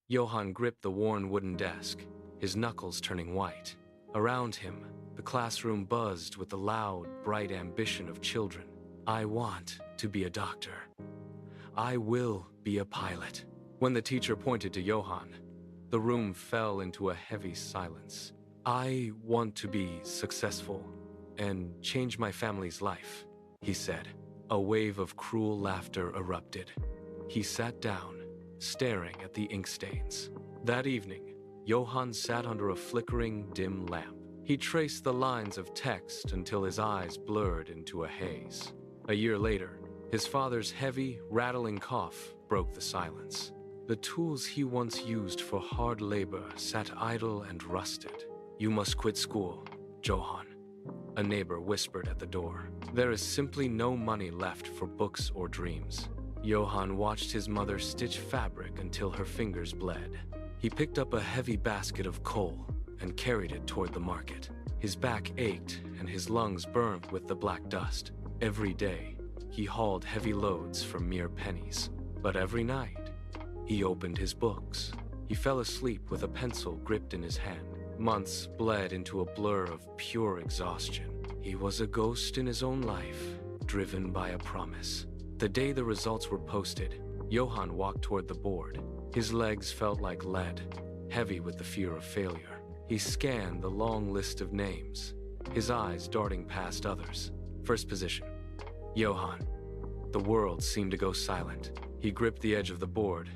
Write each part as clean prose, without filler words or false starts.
Johann gripped the worn wooden desk, his knuckles turning white. Around him, the classroom buzzed with the loud, bright ambition of children. I want to be a doctor. I will be a pilot. When the teacher pointed to Johann, the room fell into a heavy silence. I want to be successful and change my family's life, he said. A wave of cruel laughter erupted. He sat down, staring at the ink stains. That evening, Johann sat under a flickering, dim lamp. He traced the lines of text until his eyes blurred into a haze. A year later, his father's heavy, rattling cough broke the silence. The tools he once used for hard labor sat idle and rusted. You must quit school, Johann, a neighbor whispered at the door. There is simply no money left for books or dreams. Johann watched his mother stitch fabric until her fingers bled. He picked up a heavy basket of coal and carried it toward the market. His back ached and his lungs burned with the black dust. Every day, he hauled heavy loads for mere pennies. But every night, he opened his books. He fell asleep with a pencil gripped in his hand. Months bled into a blur of pure exhaustion. He was a ghost in his own life, driven by a promise. The day the results were posted, Johann walked toward the board. His legs felt like lead, heavy with the fear of failure. He scanned the long list of names, his eyes darting past others. First position, Johann. The world seemed to go silent. He gripped the edge of the board,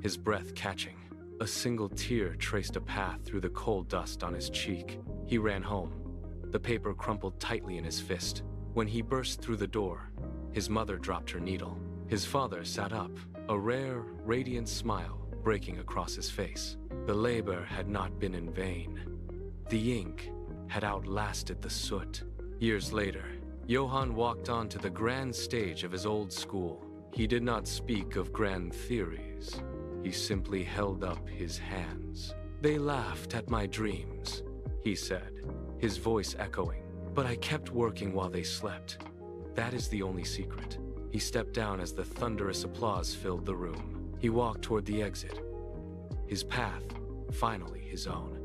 his breath catching. A single tear traced a path through the cold dust on his cheek. He ran home, the paper crumpled tightly in his fist. When he burst through the door, his mother dropped her needle. His father sat up, a rare, radiant smile breaking across his face. The labor had not been in vain. The ink had outlasted the soot. Years later, Johann walked onto the grand stage of his old school. He did not speak of grand theories. He simply held up his hands. They laughed at my dreams, he said, his voice echoing. But I kept working while they slept. That is the only secret. He stepped down as the thunderous applause filled the room. He walked toward the exit, his path finally his own.